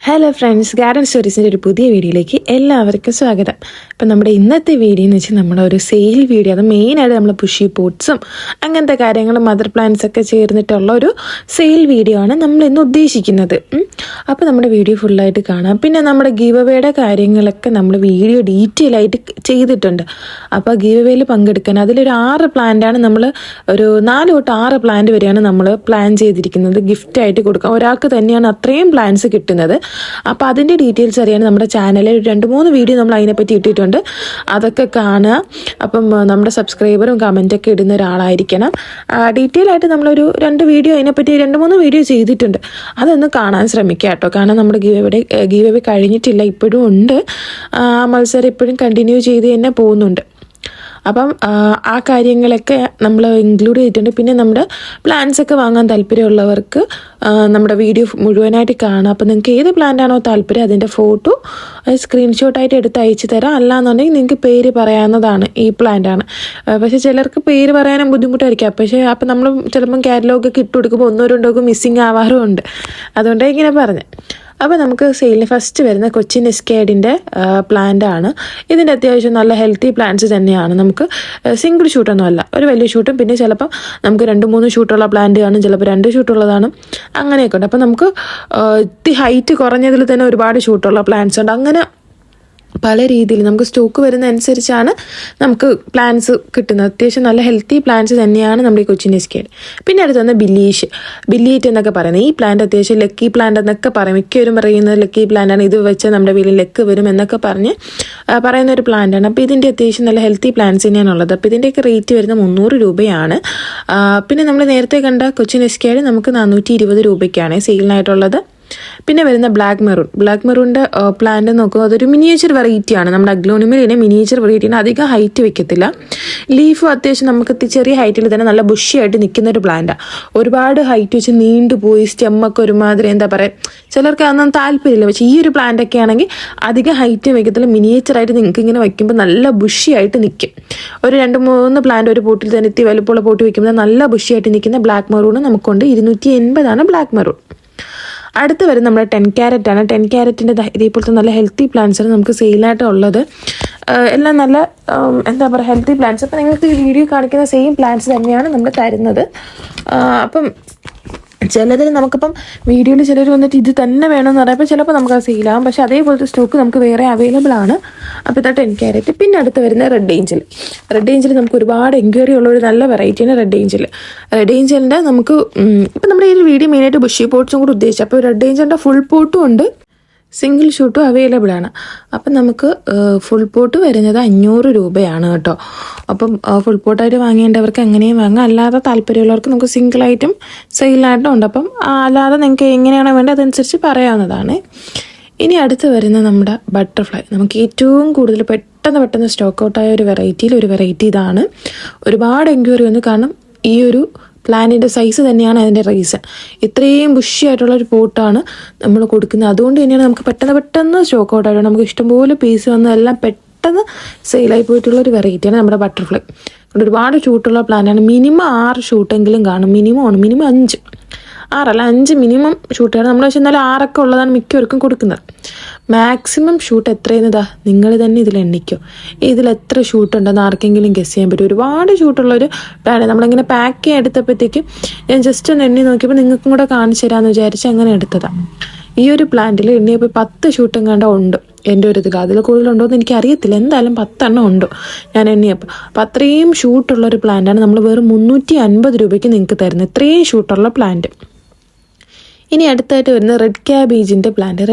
Hello friends, garden സ്റ്റോറീസിൻ്റെ ഒരു പുതിയ വീഡിയോയിലേക്ക് എല്ലാവർക്കും സ്വാഗതം. അപ്പം നമ്മുടെ ഇന്നത്തെ വീഡിയോ എന്ന് വെച്ചാൽ നമ്മളൊരു സെയിൽ വീഡിയോ, അത് മെയിനായിട്ട് നമ്മൾ പുഷി പോട്ട്സും അങ്ങനത്തെ കാര്യങ്ങളും മദർ പ്ലാന്റ്സ് ഒക്കെ ചേർന്നിട്ടുള്ള ഒരു സെയിൽ വീഡിയോ ആണ് നമ്മൾ ഇന്ന് ഉദ്ദേശിക്കുന്നത്. അപ്പോൾ നമ്മുടെ വീഡിയോ ഫുള്ളായിട്ട് കാണാം. പിന്നെ നമ്മുടെ ഗീവ് അവേയുടെ കാര്യങ്ങളൊക്കെ നമ്മൾ വീഡിയോ ഡീറ്റെയിൽ ആയിട്ട് ചെയ്തിട്ടുണ്ട്. അപ്പോൾ ഗീവ് അവേയിൽ പങ്കെടുക്കാൻ അതിലൊരു 6 പ്ലാന്റാണ് നമ്മൾ ഒരു 4 തൊട്ട് 6 പ്ലാന്റ് വരെയാണ് നമ്മൾ പ്ലാൻ ചെയ്തിരിക്കുന്നത് ഗിഫ്റ്റായിട്ട് കൊടുക്കാം. ഒരാൾക്ക് തന്നെയാണ് അത്രയും പ്ലാന്റ്സ് കിട്ടുന്നത്. അപ്പോൾ അതിൻ്റെ ഡീറ്റെയിൽസ് അറിയാൻ നമ്മുടെ ചാനലിൽ 2-3 വീഡിയോ നമ്മൾ അതിനെപ്പറ്റി ഇട്ടിട്ടുണ്ട്, അതൊക്കെ കാണുക. അപ്പം നമ്മുടെ സബ്സ്ക്രൈബറും കമൻറ്റൊക്കെ ഇടുന്ന ഒരാളായിരിക്കണം. ഡീറ്റെയിൽ ആയിട്ട് നമ്മളൊരു 2 വീഡിയോ അതിനെപ്പറ്റി 2-3 വീഡിയോ ചെയ്തിട്ടുണ്ട്, അതൊന്ന് കാണാൻ ശ്രമിക്കുക കേട്ടോ. കാരണം നമ്മുടെ ഗീവ് അവേ കഴിഞ്ഞിട്ടില്ല, ഇപ്പോഴും ഉണ്ട്. മത്സരം ഇപ്പോഴും കണ്ടിന്യൂ ചെയ്ത് തന്നെ പോകുന്നുണ്ട്. അപ്പം ആ കാര്യങ്ങളൊക്കെ നമ്മൾ ഇൻക്ലൂഡ് ചെയ്തിട്ടുണ്ട്. പിന്നെ നമ്മുടെ പ്ലാന്റ്സ് ഒക്കെ വാങ്ങാൻ താല്പര്യമുള്ളവർക്ക് നമ്മുടെ വീഡിയോ മുഴുവനായിട്ട് കാണാം. അപ്പം നിങ്ങൾക്ക് ഏത് പ്ലാന്റാണോ താല്പര്യം അതിൻ്റെ ഫോട്ടോ സ്ക്രീൻഷോട്ടായിട്ട് എടുത്ത് അയച്ചു തരാം. അല്ലാന്നുണ്ടെങ്കിൽ നിങ്ങൾക്ക് പേര് പറയാവുന്നതാണ്. ഈ പ്ലാന്റാണ്, പക്ഷേ ചിലർക്ക് പേര് പറയാനും ബുദ്ധിമുട്ടായിരിക്കാം. പക്ഷേ അപ്പം നമ്മൾ ചിലപ്പം കാറ്റലോഗൊക്കെ ഇട്ട് കൊടുക്കുമ്പോൾ 1-2 മിസ്സിങ് ആവാറും ഉണ്ട്. അതുകൊണ്ടാണ് ഇങ്ങനെ പറഞ്ഞത്. അപ്പോൾ നമുക്ക് സെയിലിന് ഫസ്റ്റ് വരുന്ന കൊച്ചിൻ എസ്കേഡിൻ്റെ പ്ലാന്റ് ആണ്. ഇതിൻ്റെ അത്യാവശ്യം നല്ല ഹെൽത്തി പ്ലാന്റ്സ് തന്നെയാണ്. നമുക്ക് സിംഗിൾ ഷൂട്ടൊന്നും അല്ല, ഒരു വലിയ ഷൂട്ടും പിന്നെ ചിലപ്പം നമുക്ക് 2-3 ഷൂട്ടുള്ള പ്ലാന്റ് കാണും, ചിലപ്പോൾ 2 ഷൂട്ടുള്ളതാണ്, അങ്ങനെയൊക്കെ ഉണ്ട്. അപ്പം നമുക്ക് ഹൈറ്റ് കുറഞ്ഞതിൽ തന്നെ ഒരുപാട് ഷൂട്ടുള്ള പ്ലാന്റ്സ് ഉണ്ട്. അങ്ങനെ പല രീതിയിൽ നമുക്ക് സ്റ്റോക്ക് വരുന്ന അനുസരിച്ചാണ് നമുക്ക് പ്ലാന്റ്സ് കിട്ടുന്നത്. അത്യാവശ്യം നല്ല ഹെൽത്തി പ്ലാന്റ്സ് തന്നെയാണ് നമ്മുടെ ഈ കൊച്ചിൻ എസ്കേഡ്. പിന്നെ അടുത്ത് വന്ന ബില്ലീറ്റ് എന്നൊക്കെ പറയുന്നത്. ഈ പ്ലാന്റ് അത്യാവശ്യം ലക്കി പ്ലാന്റ് എന്നൊക്കെ പറയും, മിക്കവരും പറയുന്നത് ലക്കി പ്ലാന്റാണ്. ഇത് വെച്ചാൽ നമ്മുടെ വീട്ടിൽ ലക്ക് വരും എന്നൊക്കെ പറയുന്ന ഒരു പ്ലാന്റാണ്. അപ്പോൾ ഇതിൻ്റെ അത്യാവശ്യം നല്ല ഹെൽത്തി പ്ലാന്റ്സ് തന്നെയാണുള്ളത്. അപ്പോൾ ഇതിൻ്റെയൊക്കെ റേറ്റ് വരുന്നത് 300 രൂപയാണ്. പിന്നെ നമ്മൾ നേരത്തെ കണ്ട കൊച്ചിൻ എസ്കേഡ് നമുക്ക് 420 രൂപയ്ക്കാണ് സെയിലിനായിട്ടുള്ളത്. പിന്നെ വരുന്ന ബ്ലാക്ക് മെറൂണിൻ്റെ പ്ലാന്റ് നോക്കുക, അതൊരു മിനിയേച്ചർ വെറൈറ്റിയാണ്. നമ്മുടെ അഗ്ലോണിമയിലെ മിനിയേച്ചർ വെറൈറ്റിയാണ്. അധികം ഹൈറ്റ് വെക്കത്തില്ല, ലീഫും അത്യാവശ്യം നമുക്ക് ചെറിയ ഹൈറ്റിൽ തന്നെ നല്ല ബുഷിയായിട്ട് നിൽക്കുന്ന ഒരു പ്ലാന്റാണ്. ഒരുപാട് ഹൈറ്റ് വെച്ച് നീണ്ടുപോയി സ്റ്റെമ്മൊക്കെ ഒരുമാതിരി എന്താ പറയുക, ചിലർക്ക് അതൊന്നും താല്പര്യമില്ല. പക്ഷേ ഈ ഒരു പ്ലാന്റൊക്കെ ആണെങ്കിൽ അധികം ഹൈറ്റ് വെക്കത്തില്ല, മിനിയേച്ചറായിട്ട് നിങ്ങൾക്ക് ഇങ്ങനെ വയ്ക്കുമ്പോൾ നല്ല ബുഷിയായിട്ട് നിൽക്കും. ഒരു 2-3 പ്ലാന്റ് ഒരു പോട്ടിൽ തന്നെ എത്തി വലുപ്പമുള്ള പോട്ട് വയ്ക്കുമ്പോൾ നല്ല ബുഷിയായിട്ട് നിൽക്കുന്ന ബ്ലാക്ക് മെറൂൺ നമുക്കുണ്ട്. 280 ബ്ലാക്ക് മെറൂൺ. അടുത്ത് വരുന്നത് നമ്മുടെ 10 ക്യാരറ്റ് ആണ്. 10 ക്യാരറ്റിൻ്റെ ഇതേപോലത്തെ നല്ല ഹെൽത്തി പ്ലാന്റ്സാണ് നമുക്ക് സെയിലായിട്ട് ഉള്ളത്. എല്ലാം നല്ല എന്താ പറയുക, ഹെൽത്തി പ്ലാന്റ്സ്. അപ്പം നിങ്ങൾക്ക് ഈ വീഡിയോ കാണിക്കുന്ന സെയിം പ്ലാന്റ്സ് തന്നെയാണ് നമ്മൾ തരുന്നത്. അപ്പം ചിലതിൽ നമുക്കിപ്പം വീഡിയോയിൽ ചിലർ വന്നിട്ട് ഇത് തന്നെ വേണമെന്ന് പറയുമ്പോൾ ചിലപ്പോൾ നമുക്ക് അത് സെയിലാകും. പക്ഷേ അതേപോലത്തെ സ്റ്റോക്ക് നമുക്ക് വേറെ അവൈലബിൾ ആണ്. അപ്പോൾ ഇതാ 10 ക്യാരറ്റ്. പിന്നെ അടുത്ത് വരുന്ന റെഡ് ഏഞ്ചൽ നമുക്ക് ഒരുപാട് എൻക്വയറി ഉള്ള ഒരു നല്ല വെറൈറ്റിയാണ് റെഡ് ഏഞ്ചലിൻ്റെ നമുക്ക് ഇപ്പം നമ്മുടെ ഈ വീഡിയോ മെയിനായിട്ട് ബുഷി പോട്ട്സും കൂടി ഉദ്ദേശിച്ചു. അപ്പോൾ റെഡ് ഏഞ്ചലിൻ്റെ ഫുൾ പോട്ടും ഉണ്ട്, സിംഗിൾ ഷൂട്ടും അവൈലബിൾ ആണ്. അപ്പം നമുക്ക് ഫുൾ പോട്ട് വരുന്നത് 500 രൂപയാണ് കേട്ടോ. അപ്പം ഫുൾ പോട്ടായിട്ട് വാങ്ങേണ്ടവർക്ക് എങ്ങനെയും വാങ്ങാം, അല്ലാതെ താല്പര്യമുള്ളവർക്ക് നമുക്ക് സിംഗിളായിട്ടും സെയിലായിട്ടും ഉണ്ട്. അപ്പം അല്ലാതെ നിങ്ങൾക്ക് എങ്ങനെയാണോ വേണ്ടത് അതനുസരിച്ച് പറയാവുന്നതാണ്. ഇനി അടുത്ത് വരുന്ന നമ്മുടെ ബട്ടർഫ്ലൈ, നമുക്ക് ഏറ്റവും കൂടുതൽ പെട്ടെന്ന് സ്റ്റോക്ക് ഔട്ടായ ഒരു വെറൈറ്റി ഇതാണ്. ഒരുപാട് എൻക്വയറി വന്നു, കാരണം ഈ ഒരു പ്ലാന്റിൻ്റെ സൈസ് തന്നെയാണ് അതിൻ്റെ റീസൺ. ഇത്രയും ബുഷിയായിട്ടുള്ള ഒരു പോട്ടാണ് നമ്മൾ കൊടുക്കുന്നത്. അതുകൊണ്ട് തന്നെയാണ് നമുക്ക് പെട്ടെന്ന് സ്റ്റോക്ക് ഔട്ട് ആയിട്ട് നമുക്ക് ഇഷ്ടംപോലെ പീസ് വന്ന് എല്ലാം പെട്ടെന്ന് സെയിലായി പോയിട്ടുള്ള ഒരു വെറൈറ്റിയാണ് നമ്മുടെ ബട്ടർഫ്ലൈ. ഒരുപാട് ഷൂട്ടുള്ള പ്ലാന്റാണ്. മിനിമം 6 ഷൂട്ടെങ്കിലും കാണും. മിനിമം 5 മിനിമം ഷൂട്ടാണ് നമ്മൾ. പക്ഷേ എന്നാലും 6 ഉള്ളതാണ് മിക്കവർക്കും കൊടുക്കുന്നത്. മാക്സിമം ഷൂട്ട് എത്രയെന്നതാ നിങ്ങൾ തന്നെ ഇതിൽ എണ്ണിക്കോ. ഇതിൽ എത്ര ഷൂട്ടുണ്ടെന്ന് ആർക്കെങ്കിലും ഗസ് ചെയ്യാൻ പറ്റും. ഒരുപാട് ഷൂട്ടുള്ളൊരു പ്ലാന്റ്. നമ്മളിങ്ങനെ പാക്ക് ചെയ്യാൻ എടുത്തപ്പോഴത്തേക്കും ഞാൻ ജസ്റ്റ് ഒന്ന് എണ്ണി നോക്കിയപ്പോൾ നിങ്ങൾക്കും കൂടെ കാണിച്ചു തരാമെന്ന് വിചാരിച്ച് അങ്ങനെ എടുത്തതാണ്. ഈ ഒരു പ്ലാന്റിൽ എണ്ണിയപ്പോൾ 10 ഷൂട്ടും കണ്ട ഉണ്ട് എൻ്റെ ഒരു ഇതിൽ. അതിൽ കൂടുതലുണ്ടോ എന്ന് എനിക്കറിയത്തില്ല, എന്തായാലും 10 എണ്ണം ഉണ്ട് ഞാൻ എണ്ണിയപ്പോൾ. അപ്പോൾ അത്രയും ഷൂട്ടുള്ളൊരു പ്ലാന്റാണ് നമ്മൾ വെറും 350 രൂപയ്ക്ക് നിങ്ങൾക്ക് തരുന്നത്, ഇത്രയും ഷൂട്ടുള്ള പ്ലാന്റ്. ഇനി അടുത്തായിട്ട് വരുന്ന റെഡ് ക്യാബേജിൻ്റെ പ്ലാന്റ്.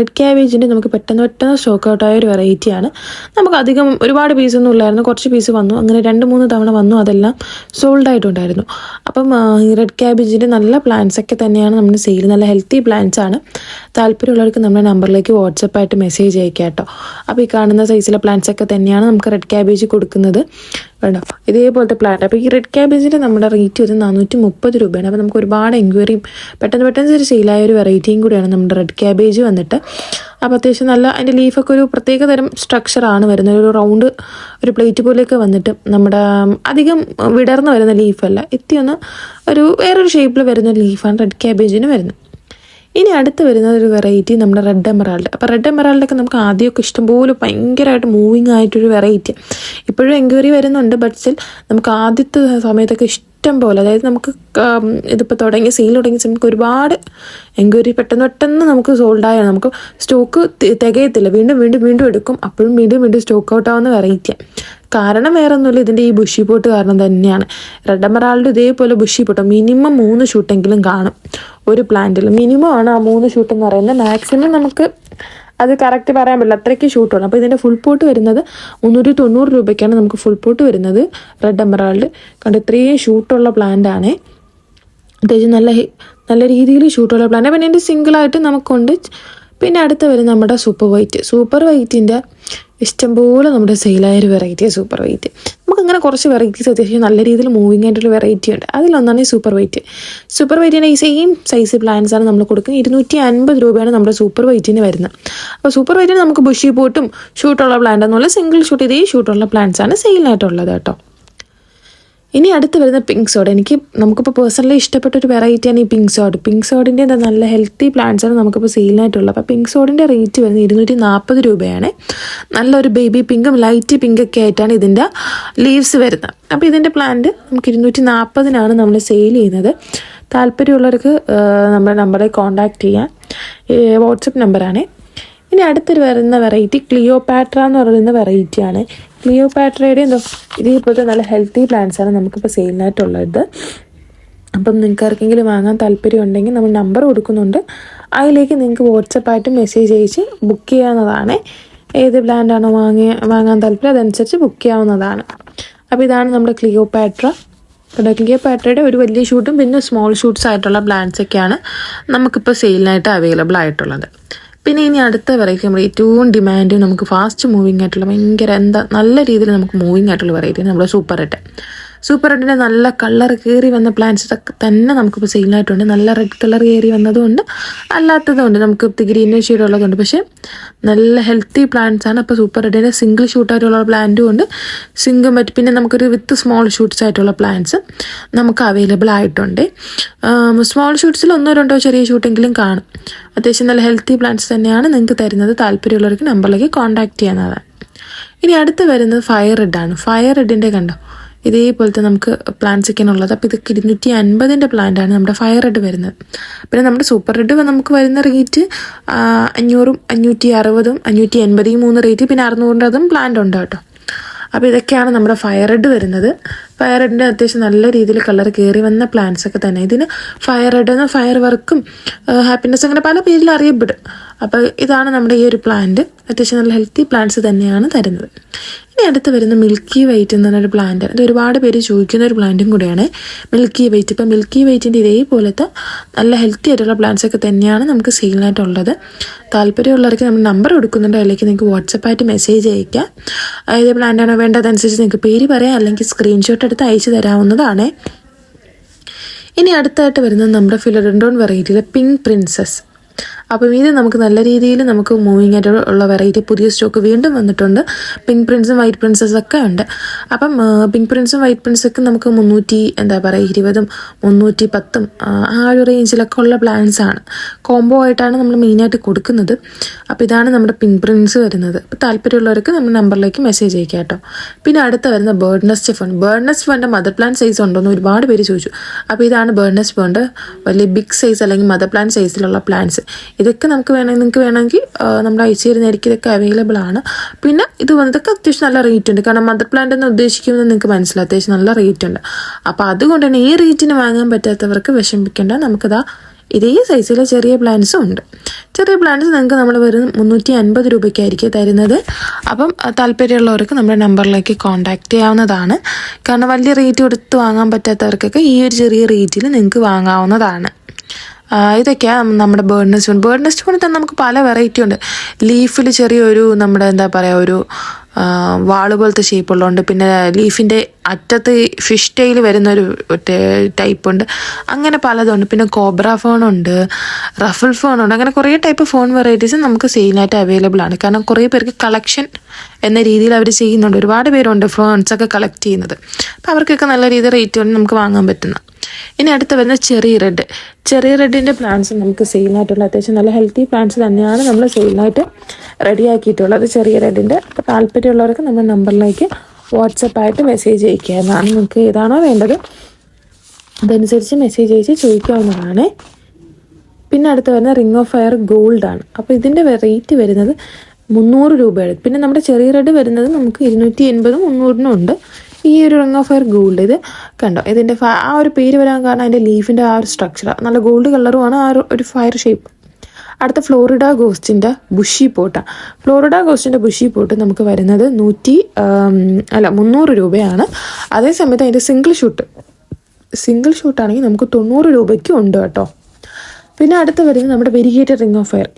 നമുക്ക് പെട്ടെന്ന് സ്റ്റോക്ക് ഔട്ടായ ഒരു വെറൈറ്റിയാണ്. നമുക്ക് അധികം ഒരുപാട് പീസൊന്നും ഇല്ലായിരുന്നു, കുറച്ച് പീസ് വന്നു. അങ്ങനെ 2-3 തവണ വന്നു, അതെല്ലാം സോൾഡ് ആയിട്ടുണ്ടായിരുന്നു. അപ്പം ഈ റെഡ് ക്യാബേജിൻ്റെ നല്ല പ്ലാന്റ്സ് ഒക്കെ തന്നെയാണ് നമ്മൾ സെയിൽ, നല്ല ഹെൽത്തി പ്ലാന്റ്സ് ആണ്. താല്പര്യമുള്ളവർക്ക് നമ്മുടെ നമ്പറിലേക്ക് വാട്സപ്പായിട്ട് മെസ്സേജ് അയക്കാം കേട്ടോ. അപ്പോൾ ഈ കാണുന്ന സൈസിലെ പ്ലാന്റ്സ് ഒക്കെ തന്നെയാണ് നമുക്ക് റെഡ് ക്യാബേജ് കൊടുക്കുന്നത് കേട്ടോ. ഇതേപോലത്തെ പ്ലാന്റ്. അപ്പോൾ ഈ റെഡ് ക്യാബേജിൻ്റെ നമ്മുടെ റേറ്റ് വരുന്നത് 430 രൂപയാണ്. അപ്പോൾ നമുക്ക് ഒരുപാട് എൻക്വയറിയും പെട്ടെന്ന് ഒരു സെയിലായ ഒരു വെറൈറ്റിയും കൂടിയാണ് നമ്മുടെ റെഡ് ക്യാബേജ് വന്നിട്ട്. അപ്പോൾ അത്യാവശ്യം നല്ല അതിൻ്റെ ലീഫൊക്കെ ഒരു പ്രത്യേക തരം സ്ട്രക്ചറാണ് വരുന്നത്. ഒരു റൗണ്ട് ഒരു പ്ലേറ്റ് പോലെയൊക്കെ വന്നിട്ട് നമ്മുടെ അധികം വിടർന്ന് വരുന്ന ലീഫല്ല, എത്തിയൊന്ന് ഒരു വേറൊരു ഷേപ്പിൽ വരുന്ന ലീഫാണ് റെഡ് ക്യാബേജിന് വരുന്നത്. ഇനി അടുത്ത് വരുന്ന ഒരു വെറൈറ്റി നമ്മുടെ റെഡ് എമറാൾഡ്. അപ്പോൾ റെഡ് എമറാൾഡൊക്കെ നമുക്ക് ആദ്യമൊക്കെ ഇഷ്ടംപോലെ ഭയങ്കരമായിട്ട് മൂവിങ് ആയിട്ടൊരു വെറൈറ്റി. ഇപ്പോഴും എൻക്വയറി വരുന്നുണ്ട്, ബട്ട് സ്റ്റിൽ നമുക്ക് ആദ്യത്തെ സമയത്തൊക്കെ ഇഷ്ടം പോലെ, അതായത് നമുക്ക് ഇതിപ്പോൾ സെയിൽ തുടങ്ങിയ സമയത്ത് ഒരുപാട് എൻക്വയറി പെട്ടെന്ന് നമുക്ക് സോൾഡായ, നമുക്ക് സ്റ്റോക്ക് തികയത്തില്ല, വീണ്ടും എടുക്കും, അപ്പോഴും വീണ്ടും സ്റ്റോക്ക് ഔട്ട് ആവുന്ന വെറൈറ്റിയാണ്. കാരണം വേറെ ഒന്നുമില്ല, ഇതിൻ്റെ ഈ ബുഷി പോട്ട് കാരണം തന്നെയാണ്. റെഡ് എമറാൾഡ് ഇതേപോലെ ബുഷി പോട്ട് മിനിമം 3 ഷൂട്ടെങ്കിലും കാണും ഒരു പ്ലാന്റിൽ. മിനിമം ആണ് ആ 3 ഷൂട്ട് എന്ന് പറയുന്നത്. മാക്സിമം നമുക്ക് അത് കറക്റ്റ് പറയാൻ പറ്റില്ല, അത്രയ്ക്ക് ഷൂട്ടുണ്ട്. അപ്പോൾ ഇതിൻ്റെ ഫുൾ പോട്ട് വരുന്നത് 390 രൂപയ്ക്കാണ് നമുക്ക് ഫുൾ പോട്ട് വരുന്നത്. റെഡ് എമറാൾഡ് കണ്ട് ഇത്രയും ഷൂട്ടുള്ള പ്ലാന്റാണ്, അത്യാവശ്യം നല്ല രീതിയിൽ ഷൂട്ടുള്ള പ്ലാന്റ്. പിന്നെ ഇതിൻ്റെ സിംഗിളായിട്ട് നമുക്കുണ്ട്. പിന്നെ അടുത്ത് വരുന്ന നമ്മുടെ സൂപ്പർ വൈറ്റിൻ്റെ ഇഷ്ടംപോലെ നമ്മുടെ സെയിലായൊരു വെറൈറ്റിയാണ് സൂപ്പർ വൈറ്റ്. നമുക്കങ്ങനെ കുറച്ച് വെറൈറ്റീസ് അത്യാവശ്യം നല്ല രീതിയിൽ മൂവിങ് ആയിട്ടുള്ള വെറൈറ്റി ഉണ്ട്. അതിലൊന്നാണ് ഈ സൂപ്പർ വൈറ്റിൻ്റെ ഈ സെയിം സൈസ് പ്ലാന്റ്സാണ് നമ്മൾ കൊടുക്കുന്നത്. 250 രൂപയാണ് നമ്മുടെ സൂപ്പർ വൈറ്റിന് വരുന്നത്. അപ്പോൾ സൂപ്പർ വൈറ്റിന് നമുക്ക് ബുഷി പോട്ടും ഷൂട്ടുള്ള പ്ലാന്റ് എന്നുള്ള സിംഗിൾ ഷൂട്ട് ഇതേ ഷൂട്ടുള്ള പ്ലാന്റ്സാണ് സെയിലായിട്ടുള്ളത് കേട്ടോ. ഇനി അടുത്ത് വരുന്ന പിങ്ക് സോഡ്. നമുക്കിപ്പോൾ പേഴ്സണലി ഇഷ്ടപ്പെട്ടൊരു വെറൈറ്റിയാണ് ഈ പിങ്ക് സോഡിൻ്റെ നല്ല ഹെൽത്തി പ്ലാന്റ്സാണ് നമുക്കിപ്പോൾ സെയിലായിട്ടുള്ളത്. അപ്പോൾ പിങ്ക് സോഡിൻ്റെ റേറ്റ് വരുന്നത് 240 രൂപയാണ്. നല്ലൊരു ബേബി പിങ്കും ലൈറ്റ് പിങ്കൊക്കെ ആയിട്ടാണ് ഇതിൻ്റെ ലീവ്സ് വരുന്നത്. അപ്പോൾ ഇതിൻ്റെ പ്ലാന്റ് നമുക്ക് 240-നാണ് നമ്മൾ സെയിൽ ചെയ്യുന്നത്. താല്പര്യമുള്ളവർക്ക് നമ്മുടെ നമ്പറെ കോൺടാക്റ്റ് ചെയ്യാൻ, വാട്സപ്പ് നമ്പറാണ്. ഇനി അടുത്തൊരു വരുന്ന വെറൈറ്റി ക്ലിയോപാട്ര എന്ന് പറയുന്ന വെറൈറ്റിയാണ്. ക്ലിയോപാട്രയുടെ ഇതേപോലത്തെ നല്ല ഹെൽത്തി പ്ലാന്റ്സാണ് നമുക്കിപ്പോൾ സെയിലിനായിട്ടുള്ളത്. അപ്പം നിങ്ങൾക്ക് ആർക്കെങ്കിലും വാങ്ങാൻ താല്പര്യം ഉണ്ടെങ്കിൽ നമ്മൾ നമ്പർ കൊടുക്കുന്നുണ്ട്, അതിലേക്ക് നിങ്ങൾക്ക് വാട്സപ്പായിട്ട് മെസ്സേജ് അയച്ച് ബുക്ക് ചെയ്യാവുന്നതാണ്. ഏത് പ്ലാന്റാണോ വാങ്ങാൻ താല്പര്യം അതനുസരിച്ച് ബുക്ക് ചെയ്യാവുന്നതാണ്. അപ്പോൾ ഇതാണ് നമ്മുടെ ക്ലിയോപാട്രയുടെ ഒരു വലിയ ഷൂട്ടും പിന്നെ സ്മോൾ ഷൂട്ട്സ് ആയിട്ടുള്ള പ്ലാന്റ്സൊക്കെയാണ് നമുക്കിപ്പോൾ സെയിലിനായിട്ട് അവൈലബിൾ ആയിട്ടുള്ളത്. പിന്നെ ഇനി അടുത്ത വെറൈറ്റി നമ്മുടെ ഏറ്റവും ഡിമാൻഡ്, നമുക്ക് ഫാസ്റ്റ് മൂവിങ് ആയിട്ടുള്ള നല്ല രീതിയിൽ നമുക്ക് മൂവിങ് ആയിട്ടുള്ള വെറൈറ്റി നമ്മുടെ സൂപ്പർ റെഡിൻ്റെ നല്ല കളർ കയറി വന്ന പ്ലാന്റ്സ് തന്നെ നമുക്കിപ്പോൾ സെയിലായിട്ടുണ്ട്. നല്ല റെഡ് കളർ കയറി വന്നതുകൊണ്ട് അല്ലാത്തതുകൊണ്ട് നമുക്ക് ഗ്രീൻ ഷെയ്ഡ് ഉള്ളതുകൊണ്ട്, പക്ഷേ നല്ല ഹെൽത്തി പ്ലാന്റ്സ് ആണ്. അപ്പോൾ സൂപ്പർ റെഡിൻ്റെ സിംഗിൾ ഷൂട്ടായിട്ടുള്ള പ്ലാന്റും ഉണ്ട്, പിന്നെ നമുക്കൊരു വിത്ത് സ്മോൾ ഷൂട്ട്സ് ആയിട്ടുള്ള പ്ലാന്റ്സ് നമുക്ക് അവൈലബിൾ ആയിട്ടുണ്ട്. സ്മോൾ ഷൂട്ട്സിൽ 1-2 ചെറിയ ഷൂട്ടെങ്കിലും കാണും. അത്യാവശ്യം നല്ല ഹെൽത്തി പ്ലാന്റ്സ് തന്നെയാണ് നിങ്ങൾക്ക് തരുന്നത്. താല്പര്യമുള്ളവർക്ക് നമ്പറിലേക്ക് കോൺടാക്ട് ചെയ്യുന്നതാണ്. ഇനി അടുത്ത് വരുന്നത് ഫയർ റെഡാണ്. ഫയർ റെഡിൻ്റെ കണ്ടോ ഇതേപോലത്തെ നമുക്ക് പ്ലാന്റ്സ് ഒക്കെയാണ് ഉള്ളത്. അപ്പോൾ ഇതൊക്കെ 250-ൻ്റെ പ്ലാന്റാണ് നമ്മുടെ ഫയർ റെഡ് വരുന്നത്. പിന്നെ നമ്മുടെ സൂപ്പർ റെഡ് നമുക്ക് വരുന്ന റേറ്റ് 500, 560, 580 ഈ 3 റേറ്റ്, പിന്നെ 600-അതും പ്ലാന്റ് ഉണ്ട് കേട്ടോ. അപ്പോൾ ഇതൊക്കെയാണ് നമ്മുടെ ഫയർ റെഡ് വരുന്നത്. ഫയർ റെഡിൻ്റെ അത്യാവശ്യം നല്ല രീതിയിൽ കളർ കയറി വന്ന പ്ലാന്റ്സ് ഒക്കെ തന്നെ. ഇതിന് ഫയർ റെഡ് എന്ന ഫയർ വർക്കും ഹാപ്പിനെസ് അങ്ങനെ പല പേരിൽ അറിയപ്പെടും. അപ്പോൾ ഇതാണ് നമ്മുടെ ഈ ഒരു പ്ലാന്റ്. അത്യാവശ്യം നല്ല ഹെൽത്തി പ്ലാന്റ്സ് തന്നെയാണ് തരുന്നത്. ഇനി അടുത്ത് വരുന്ന മിൽക്കി വൈറ്റ് എന്ന് പറഞ്ഞൊരു പ്ലാന്റ്. ഇത് ഒരുപാട് പേര് ചോദിക്കുന്ന ഒരു പ്ലാന്റും കൂടെയാണ് മിൽക്കി വൈറ്റ്. ഇപ്പം മിൽക്കി വൈറ്റിൻ്റെ ഇതേപോലത്തെ നല്ല ഹെൽത്തി ആയിട്ടുള്ള പ്ലാന്റ്സ് ഒക്കെ തന്നെയാണ് നമുക്ക് സെയിലിനായിട്ടുള്ളത്. താല്പര്യമുള്ളവർക്ക് നമ്മൾ നമ്പർ കൊടുക്കുന്നുണ്ട്, അതിലേക്ക് നിങ്ങൾക്ക് വാട്സപ്പായിട്ട് മെസ്സേജ് അയക്കാം. ഏത് പ്ലാന്റാണോ വേണ്ടതനുസരിച്ച് നിങ്ങൾക്ക് പേര് പറയാം, അല്ലെങ്കിൽ സ്ക്രീൻഷോട്ട് എടുത്ത് അയച്ചു തരാവുന്നതാണ്. ഇനി അടുത്തായിട്ട് വരുന്നത് നമ്മുടെ ഫിലോഡെൻഡ്രോൺ വെറൈറ്റിയിലെ പിങ്ക് പ്രിൻസസ്. അപ്പം ഇത് നമുക്ക് നല്ല രീതിയിൽ നമുക്ക് മൂവിങ് ആയിട്ടുള്ള വെറൈറ്റി പുതിയ സ്റ്റോക്ക് വീണ്ടും വന്നിട്ടുണ്ട്. പിങ്ക് പ്രിൻസും വൈറ്റ് പ്രിൻസസ് ഒക്കെ ഉണ്ട്. അപ്പം പിങ്ക് പ്രിൻസും വൈറ്റ് പ്രിൻസൊക്കെ നമുക്ക് 320, 310 ആ ഒരു റേഞ്ചിലൊക്കെ ഉള്ള പ്ലാന്റ്സ് ആണ്. കോംബോ ആയിട്ടാണ് നമ്മൾ മെയിനായിട്ട് കൊടുക്കുന്നത്. അപ്പോൾ ഇതാണ് നമ്മുടെ പിങ്ക് പ്രിൻസ് വരുന്നത്. അപ്പോൾ താല്പര്യമുള്ളവർക്ക് നമ്മുടെ നമ്പറിലേക്ക് മെസ്സേജ് അയക്കാം കേട്ടോ. പിന്നെ അടുത്ത വരുന്ന bird nest fund mother plant size ഉണ്ടോയെന്ന് ഒരുപാട് പേര് ചോദിച്ചു. അപ്പോൾ ഇതാണ് ബേർഡ് നെസ്റ്റ് ഫണ്ട്, വലിയ ബിഗ് സൈസ് അല്ലെങ്കിൽ മദർ പ്ലാന്റ് സൈസിലുള്ള പ്ലാന്റ്സ്. ഇതൊക്കെ നിങ്ങൾക്ക് വേണമെങ്കിൽ നമ്മുടെ അയച്ചു തരുന്നതായിരിക്കും. ഇതൊക്കെ അവൈലബിൾ ആണ്. പിന്നെ ഇതൊക്കെ അത്യാവശ്യം നല്ല റേറ്റ് ഉണ്ട്. കാരണം മദർ പ്ലാന്റ് എന്ന് ഉദ്ദേശിക്കുന്നത് നിങ്ങൾക്ക് മനസ്സിലാവും, അത്യാവശ്യം നല്ല റേറ്റ് ഉണ്ട്. അപ്പോൾ അതുകൊണ്ട് തന്നെ ഈ റേറ്റിന് വാങ്ങാൻ പറ്റാത്തവർക്ക് വിഷമിക്കേണ്ട. നമുക്കിതാ ഇതേ സൈസിലെ ചെറിയ പ്ലാന്റ്സും ഉണ്ട്. ചെറിയ പ്ലാന്റ്സ് നിങ്ങൾക്ക് നമ്മൾ വെറും 350 രൂപയ്ക്കായിരിക്കും തരുന്നത്. അപ്പം താല്പര്യമുള്ളവർക്ക് നമ്മുടെ നമ്പറിലേക്ക് കോൺടാക്റ്റ് ചെയ്യാവുന്നതാണ്. കാരണം വലിയ റേറ്റ് കൊടുത്ത് വാങ്ങാൻ പറ്റാത്തവർക്കൊക്കെ ഈ ഒരു ചെറിയ റേറ്റിൽ നിങ്ങൾക്ക് വാങ്ങാവുന്നതാണ്. ഇതൊക്കെയാണ് നമ്മുടെ ബേർഡ് നെസ്റ്റ് ഫണ്ട് തന്നെ നമുക്ക് പല വെറൈറ്റി ഉണ്ട്. ലീഫിൽ ചെറിയൊരു നമ്മുടെ ഒരു വാള് പോലത്തെ ഷേപ്പുള്ളതുണ്ട്. പിന്നെ ലീഫിൻ്റെ അറ്റത്ത് ഫിഷ് ടെയിൽ വരുന്നൊരു ടൈപ്പ് ഉണ്ട്, അങ്ങനെ പലതുണ്ട്. പിന്നെ കോബ്ര ഫോണുണ്ട്, റഫിൾ ഫോണുണ്ട്, അങ്ങനെ കുറേ ടൈപ്പ് ഫോൺ വെറൈറ്റീസ് നമുക്ക് സെയിലായിട്ട് അവൈലബിൾ ആണ്. കാരണം കുറേ പേർക്ക് കളക്ഷൻ എന്ന രീതിയിൽ അവർ ചെയ്യുന്നുണ്ട്. ഒരുപാട് പേരുണ്ട് ഫോൺസൊക്കെ കളക്ട് ചെയ്യുന്നത്. അപ്പോൾ അവർക്കൊക്കെ നല്ല രീതിയിൽ റേറ്റ് കൊണ്ട് നമുക്ക് വാങ്ങാൻ പറ്റുന്ന. ഇനി അടുത്ത് വരുന്ന ചെറിയ റെഡിൻ്റെ പ്ലാന്റ്സ് നമുക്ക് സെയിലായിട്ടുള്ള അത്യാവശ്യം നല്ല ഹെൽത്തി പ്ലാന്റ്സ് തന്നെയാണ് നമ്മൾ സെയിലായിട്ട് റെഡിയാക്കിയിട്ടുള്ളത്. ചെറിയ റെഡിൻ്റെ. അപ്പോൾ താല്പര്യമുള്ളവർക്ക് നമ്മുടെ നമ്പറിലേക്ക് വാട്സപ്പായിട്ട് മെസ്സേജ് അയക്കാവുന്നതാണ്. നിങ്ങൾക്ക് ഏതാണോ വേണ്ടത് അതനുസരിച്ച് മെസ്സേജ് അയച്ച് ചോദിക്കാവുന്നതാണ്. പിന്നെ അടുത്ത് വരുന്ന റിംഗ് ഓഫ് ഫയർ ഗോൾഡാണ്. അപ്പോൾ ഇതിൻ്റെ റേറ്റ് വരുന്നത് 300 രൂപയാണ്. പിന്നെ നമ്മുടെ ചെറിയ റെഡ് വരുന്നത് നമുക്ക് 280, 300 ഉണ്ട്. ഈ ഒരു റിംഗ് ഓഫ് ഫയർ ഗോൾഡ് ഇത് കണ്ടോ, ഇതിൻ്റെ ആ ഒരു പേര് വരാൻ കാരണം അതിൻ്റെ ലീഫിൻ്റെ ആ ഒരു സ്ട്രക്ചർ നല്ല ഗോൾഡ് കളറുമാണ്, ആ ഒരു ഫയർ ഷേപ്പ്. അടുത്ത ഫ്ലോറിഡ ഗോസ്റ്റിൻ്റെ ബുഷി പോട്ടാണ്. ഫ്ലോറിഡ ഗോസ്റ്റിൻ്റെ ബുഷി പോട്ട് നമുക്ക് വരുന്നത് 300 രൂപയാണ്. അതേസമയത്ത് അതിൻ്റെ സിംഗിൾ ഷൂട്ടാണെങ്കിൽ നമുക്ക് 90 രൂപയ്ക്കും ഉണ്ട് കേട്ടോ. പിന്നെ അടുത്ത് വരുന്നത് നമ്മുടെ വെരിഗേറ്റഡ് റിംഗ് ഓഫ് ഫയർ.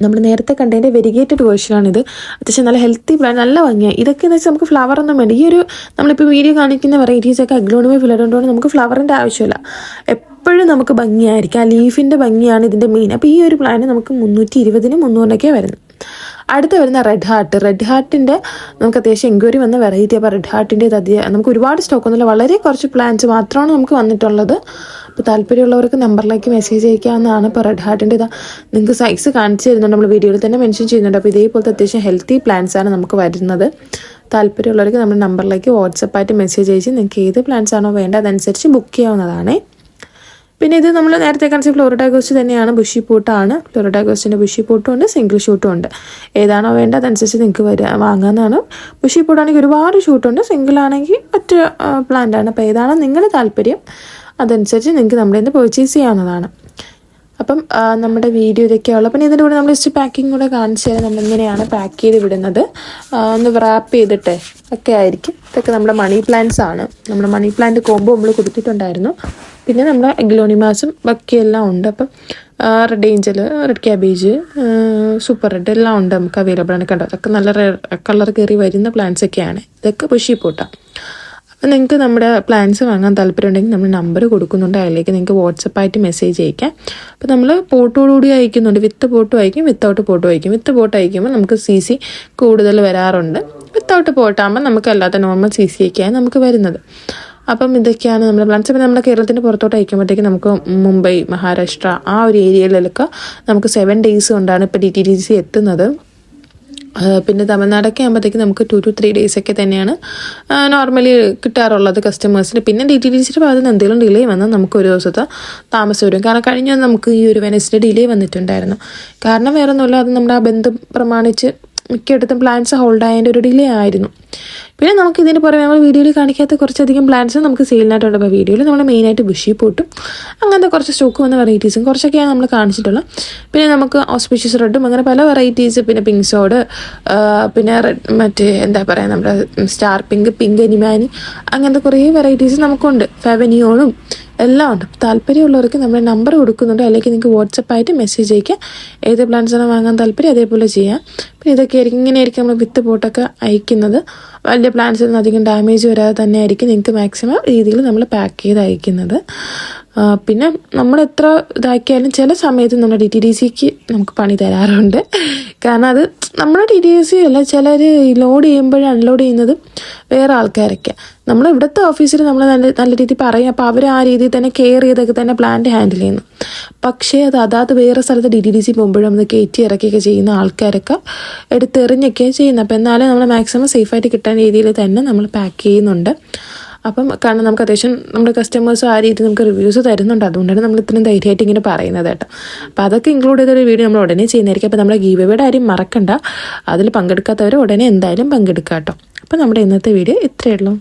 നമ്മൾ നേരത്തെ കണ്ടതിൻ്റെ വെരിഗേറ്റഡ് വേർഷനാണിത്. അത്യാവശ്യം നല്ല ഹെൽത്തി പ്ലാന്റ്, നല്ല ഭംഗിയാണ്. ഇതൊക്കെ എന്ന് വെച്ചാൽ നമുക്ക് ഫ്ലവർ ഒന്നും വേണ്ട. ഈ ഒരു നമ്മളിപ്പോൾ വീഡിയോ കാണിക്കുന്ന വെറൈറ്റീസൊക്കെ അഗ്ലോണിമ ഫിലഡോണ്ടോണ് നമുക്ക് ഫ്ലവറിൻ്റെ ആവശ്യമില്ല, എപ്പോഴും നമുക്ക് ഭംഗിയായിരിക്കും. ആ ലീഫിൻ്റെ ഭംഗിയാണ് ഇതിൻ്റെ മെയിൻ. അപ്പോൾ ഈ ഒരു പ്ലാന്റ് നമുക്ക് 320-നും 300-നൊക്കെ വരുന്നത്. അടുത്ത് വരുന്ന റെഡ് ഹാർട്ടിൻ്റെ നമുക്ക് അത്യാവശ്യം എൻക്വയറി വന്ന വെറൈറ്റി. അപ്പോൾ റെഡ് ഹാർട്ടിൻ്റെ നമുക്ക് ഒരുപാട് സ്റ്റോക്കൊന്നുമില്ല, വളരെ കുറച്ച് പ്ലാന്റ്സ് മാത്രമാണ് നമുക്ക് വന്നിട്ടുള്ളത്. അപ്പോൾ താല്പര്യമുള്ളവർക്ക് നമ്പറിലേക്ക് മെസ്സേജ് അയക്കാവുന്നതാണ്. ഇപ്പോൾ റെഡ് ഹാർട്ടിൻ്റെ നിങ്ങൾക്ക് സൈസ് കാണിച്ചു തരുന്നുണ്ട്, നമ്മൾ വീഡിയോയിൽ തന്നെ മെൻഷൻ ചെയ്യുന്നുണ്ട്. അപ്പോൾ ഇതേപോലത്തെ അത്യാവശ്യം ഹെൽത്തി പ്ലാന്റ്സാണ് നമുക്ക് വരുന്നത്. താല്പര്യമുള്ളവർക്ക് നമ്മുടെ നമ്പറിലേക്ക് വാട്സപ്പായിട്ട് മെസ്സേജ് അയച്ച് നിങ്ങൾക്ക് ഏത് പ്ലാന്റ്സ് ആണോ വേണ്ടത് അതനുസരിച്ച് ബുക്ക് ചെയ്യാവുന്നതാണ്. പിന്നെ ഇത് നമ്മൾ നേരത്തെ കാണിച്ച ഫ്ലോറിഡ ഗോസ്റ്റ് തന്നെയാണ്, ബുഷി പോട്ടാണ്. ഫ്ലോറിഡ ഗോസ്റ്റിൻ്റെ ബുഷി പോട്ടും ഉണ്ട്, സിംഗിൾ ഷൂട്ടും ഉണ്ട്. ഏതാണോ വേണ്ടത് അതനുസരിച്ച് നിങ്ങൾക്ക് വാങ്ങാവുന്നതാണ്. ബുഷി പോട്ടാണെങ്കിൽ ഒരുപാട് ഷൂട്ടുണ്ട്, സിംഗിൾ ആണെങ്കിൽ ഒറ്റ പ്ലാന്റ് ആണ്. അപ്പോൾ ഏതാണോ നിങ്ങളുടെ താല്പര്യം അതനുസരിച്ച് നിങ്ങൾക്ക് നമ്മുടെ നിന്ന് പർച്ചേസ് ചെയ്യാവുന്നതാണ്. അപ്പം നമ്മുടെ വീഡിയോ ഇതൊക്കെയുള്ള. പിന്നെ ഇതിൻ്റെ കൂടെ നമ്മൾ ജസ്റ്റ് പാക്കിംഗ് കൂടെ കാണിച്ചു തരാം. നമ്മളിങ്ങനെയാണ് പാക്ക് ചെയ്ത് വിടുന്നത്. ഒന്ന് റാപ്പ് ചെയ്തിട്ട് ഒക്കെ ആയിരിക്കും. ഇതൊക്കെ നമ്മുടെ മണി പ്ലാന്റ്സ് ആണ്. നമ്മുടെ മണി പ്ലാന്റ് കോംബോ നമ്മൾ കൊടുത്തിട്ടുണ്ടായിരുന്നു. പിന്നെ നമ്മുടെ അഗ്ലോണിമാസും ബാക്കിയെല്ലാം ഉണ്ട്. അപ്പം red Angel, red cabbage, super red എല്ലാം ഉണ്ട്, നമുക്ക് അവൈലബിൾ ആണ്. കണ്ടോ, അതൊക്കെ നല്ല കളർ കയറി വരുന്ന പ്ലാന്റ്സ് ഒക്കെയാണ്. ഇതൊക്കെ ബുഷി പോട്ടാണ്. അപ്പോൾ നിങ്ങൾക്ക് നമ്മുടെ പ്ലാൻസ് വാങ്ങാൻ താല്പര്യമുണ്ടെങ്കിൽ നമ്മൾ നമ്പർ കൊടുക്കുന്നുണ്ട്, അതിലേക്ക് നിങ്ങൾക്ക് വാട്സപ്പായിട്ട് മെസ്സേജ് അയക്കാം. അപ്പോൾ നമ്മൾ പോട്ടോടുകൂടി അയക്കുന്നുണ്ട്, വിത്ത് പോട്ടും അയക്കും, വിത്തൗട്ട് പോട്ടും അയക്കും. വിത്ത് പോട്ട് അയക്കുമ്പോൾ നമുക്ക് CC കൂടുതൽ വരാറുണ്ട്. വിത്തൗട്ട് പോട്ടാകുമ്പോൾ നമുക്ക് അല്ലാത്ത നോർമൽ CC ഒക്കെയാണ് നമുക്ക് വരുന്നത്. അപ്പം ഇതൊക്കെയാണ് നമ്മുടെ പ്ലാൻസ്. അപ്പോൾ നമ്മുടെ കേരളത്തിൻ്റെ പുറത്തോട്ട് അയക്കുമ്പോഴത്തേക്ക് നമുക്ക് മുംബൈ, മഹാരാഷ്ട്ര ആ ഒരു ഏരിയയിലൊക്കെ നമുക്ക് 7 days കൊണ്ടാണ് ഇപ്പോൾ DTDC എത്തുന്നത്. പിന്നെ തമിഴ്നാടൊക്കെ ആകുമ്പോഴത്തേക്ക് നമുക്ക് 2 to 3 days ഒക്കെ തന്നെയാണ് നോർമലി കിട്ടാറുള്ളത് കസ്റ്റമേഴ്സിന്. പിന്നെ DTDCയുടെ ഭാഗത്ത് നിന്ന് എന്തെങ്കിലും ഡിലേ വന്നാൽ നമുക്ക് ഒരു ദിവസത്തെ താമസം വരും. കാരണം കഴിഞ്ഞ നമുക്ക് ഈ ഒരു വെനസ്ഡേ ഡിലേ വന്നിട്ടുണ്ടായിരുന്നു. കാരണം വേറെ ഒന്നുമില്ല, അത് നമ്മുടെ ആ ബന്ധം പ്രമാണിച്ച് മിക്കയിടത്തും പ്ലാൻസ് ഹോൾഡ് ആയതിൻ്റെ ഒരു ഡിലേ ആയിരുന്നു. പിന്നെ നമുക്ക് ഇതിന് പുറമെ നമ്മൾ വീഡിയോയിൽ കാണിക്കാത്ത കുറച്ചധികം പ്ലാൻസ് നമുക്ക് സെയിലിനായിട്ടുണ്ട്. അപ്പോൾ വീഡിയോയിൽ നമ്മൾ മെയിനായിട്ട് ബുഷി പോട്ടും അങ്ങനത്തെ കുറച്ച് സ്റ്റോക്ക് വന്ന വെറൈറ്റീസും കുറച്ചൊക്കെയാണ് നമ്മൾ കാണിച്ചിട്ടുള്ളത്. പിന്നെ നമുക്ക് ഓസ്പീഷ്യസ് റെഡും അങ്ങനെ പല വെറൈറ്റീസ്, പിന്നെ പിങ്ക് സോഡ്, പിന്നെ റെഡ് മറ്റേ എന്താ പറയുക നമ്മുടെ സ്റ്റാർ പിങ്ക് അനിമാനി, അങ്ങനത്തെ കുറേ വെറൈറ്റീസ് നമുക്കുണ്ട്. ഫെവനിയോണും എല്ലാം ഉണ്ട്. താല്പര്യമുള്ളവർക്ക് നമ്മുടെ നമ്പർ കൊടുക്കുന്നുണ്ട്, അതിലേക്ക് നിങ്ങൾക്ക് വാട്സപ്പായിട്ട് മെസ്സേജ് അയക്കാം. ഏത് പ്ലാൻസാണ് വാങ്ങാൻ താല്പര്യം അതേപോലെ ചെയ്യാം. പിന്നെ ഇതൊക്കെ ആയിരിക്കും, ഇങ്ങനെയായിരിക്കും നമ്മൾ വിത്ത് പോട്ടൊക്കെ അയക്കുന്നത്. വലിയ പ്ലാൻസിനൊന്നും അധികം ഡാമേജ് വരാതെ തന്നെ ആയിരിക്കും നിങ്ങൾക്ക് മാക്സിമം രീതിയിൽ നമ്മൾ പാക്ക് ചെയ്ത് അയക്കുന്നത്. പിന്നെ നമ്മൾ എത്ര ഇതാക്കിയാലും ചില സമയത്ത് നമ്മുടെ DTDCക്ക് നമുക്ക് പണി തരാറുണ്ട്. കാരണം അത് നമ്മുടെ DTDC അല്ല, ചിലർ ലോഡ് ചെയ്യുമ്പോഴും അൺലോഡ് ചെയ്യുന്നത് വേറെ ആൾക്കാരൊക്കെ. നമ്മൾ ഇവിടുത്തെ ഓഫീസിൽ നമ്മൾ നല്ല രീതിയിൽ പറയും, അപ്പോൾ അവർ ആ രീതിയിൽ തന്നെ കെയർ ചെയ്തൊക്കെ തന്നെ പ്ലാന്റ് ഹാൻഡിൽ ചെയ്യുന്നു. പക്ഷേ അതാത് വേറെ സ്ഥലത്ത് DTDC പോകുമ്പോഴും നമ്മൾ കയറ്റി ഇറക്കിയൊക്കെ ചെയ്യുന്ന ആൾക്കാരൊക്കെ എടുത്തെറിഞ്ഞൊക്കെയാണ് ചെയ്യുന്നത്. അപ്പോൾ എന്നാലും നമ്മൾ മാക്സിമം സേഫായിട്ട് കിട്ടാൻ രീതിയിൽ തന്നെ നമ്മൾ പാക്ക് ചെയ്യുന്നുണ്ട്. അപ്പം കാരണം നമുക്ക് അത്യാവശ്യം നമ്മുടെ കസ്റ്റമേഴ്സ് ആ രീതിയിൽ നമുക്ക് റിവ്യൂസ് തരുന്നുണ്ട്. അതുകൊണ്ടാണ് നമ്മൾ ഇത്രയും ധൈര്യമായിട്ട് ഇങ്ങനെ പറയുന്നത് കേട്ടോ. അപ്പോൾ അതൊക്കെ ഇൻക്ലൂഡ് ചെയ്തൊരു വീഡിയോ നമ്മൾ ഉടനെ ചെയ്യുന്നതായിരിക്കും. അപ്പോൾ നമ്മുടെ ഗീവ് അവേയുടെ കാര്യം മറക്കണ്ട, അതിൽ പങ്കെടുക്കാത്തവർ ഉടനെ എന്തായാലും പങ്കെടുക്കാം കേട്ടോ. അപ്പോൾ നമ്മുടെ ഇന്നത്തെ വീഡിയോ ഇത്രയേ ഉള്ളൂ.